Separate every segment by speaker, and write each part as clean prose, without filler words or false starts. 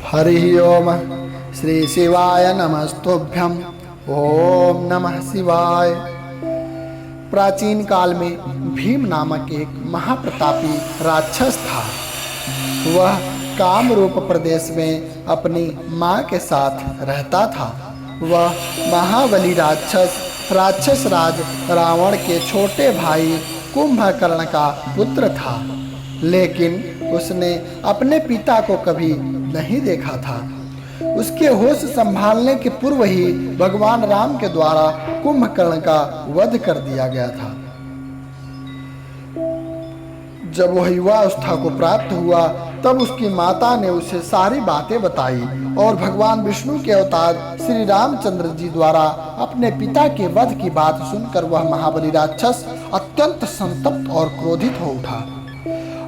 Speaker 1: हरि ओम श्री शिवाय नमस्तुभ्यं। ओम नमः शिवाय। प्राचीन काल में भीम नामक एक महाप्रतापी राक्षस था। वह कामरूप प्रदेश में अपनी मां के साथ रहता था। वह महाबली राक्षस राज रावण के छोटे भाई कुंभकर्ण का पुत्र था, लेकिन उसने अपने पिता को कभी नहीं देखा था। उसके होश संभालने के पूर्व ही भगवान राम के द्वारा कुंभकर्ण का वध कर दिया गया था। जब वह युवावस्था को प्राप्त हुआ तब उसकी माता ने उसे सारी बातें बताई और भगवान विष्णु के अवतार श्री रामचंद्र जी द्वारा अपने पिता के वध की बात सुनकर वह महाबली राक्षस अत्यंत संतप्त और क्रोधित हो उठा।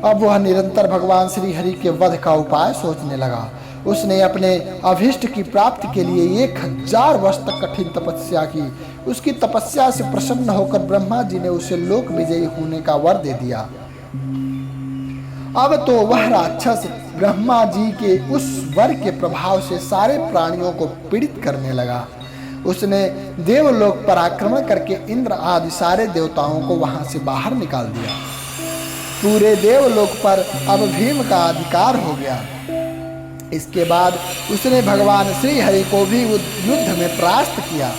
Speaker 1: अब वह निरंतर भगवान श्री हरि के वध का उपाय सोचने लगा। उसने अपने अभीष्ट की प्राप्ति के लिए 1000 वर्ष तक कठिन तपस्या की। उसकी तपस्या से प्रसन्न होकर ब्रह्मा जी ने उसे लोक विजयी होने का वर दे दिया। अब तो वह राक्षस ब्रह्मा जी के उस वर के प्रभाव से सारे प्राणियों को पीड़ित करने लगा। उसने देवलोक पर आक्रमण करके इंद्र आदि सारे देवताओं को वहां से बाहर निकाल दिया। पूरे देवलोक पर अब भीम का अधिकार हो गया। इसके बाद उसने भगवान श्री हरि को भी युद्ध में परास्त किया।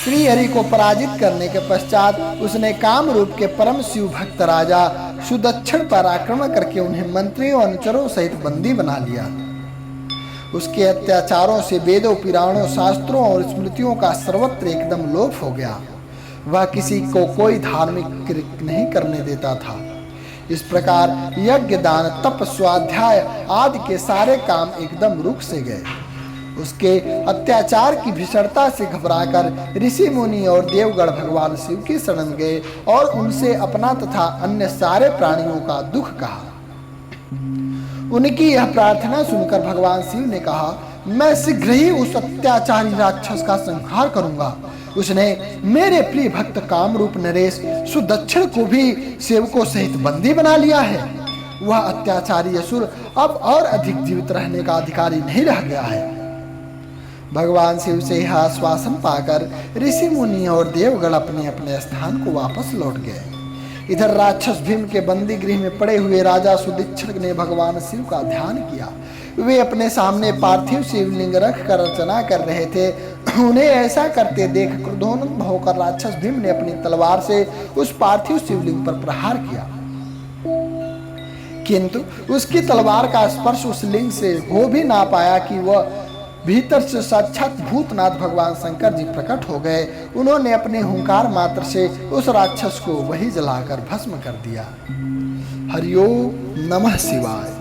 Speaker 1: श्री हरि को पराजित करने के पश्चात उसने कामरूप के परम शिव भक्त राजा सुदक्षिण पर आक्रमण करके उन्हें मंत्रियों अनुचरों सहित बंदी बना लिया। उसके अत्याचारों से वेदों, पुराणों, शास्त्रों और स्मृतियों का सर्वत्र एकदम लोप हो गया। वह किसी को कोई धार्मिक कृत्य नहीं करने देता था। इस प्रकार यज्ञ, दान, तप, स्वाध्याय आदि के सारे काम एकदम रुक से गए। उसके अत्याचार की भीषणता से घबराकर ऋषि मुनि और देवगण भगवान शिव की शरण गए और उनसे अपना तथा अन्य सारे प्राणियों का दुख कहा। उनकी यह प्रार्थना सुनकर भगवान शिव ने कहा, मैं शीघ्र ही उस अत्याचारी राक्षस का संहार करूंगा। उसने मेरे प्रिय भक्त कामरूप नरेश सुदक्षिण को भी सेवकों सहित बंदी बना लिया है। वह अत्याचारी असुर अब और अधिक जीवित रहने का अधिकारी नहीं रह गया है। भगवान शिव से यह आश्वासन पाकर ऋषि मुनि और देवगण अपने अपने स्थान को वापस लौट गए। इधर राक्षस भीम के बंदी गृह में पड़े हुए राजा सुदक्षिण ने भगवान शिव का ध्यान किया। वे अपने सामने पार्थिव शिवलिंग रख कर अर्चना कर रहे थे। उन्हें ऐसा करते देख क्रोधोन्मत्त होकर राक्षस भीम ने अपनी तलवार से उस पार्थिव शिवलिंग पर प्रहार किया, किंतु उसकी तलवार का स्पर्श उस लिंग से हो भी ना पाया कि वह भीतर से साक्षात भूतनाथ भगवान शंकर जी प्रकट हो गए। उन्होंने अपने हुंकार मात्र से उस राक्षस को वही जलाकर भस्म कर दिया। हरि ओम नमः शिवाय।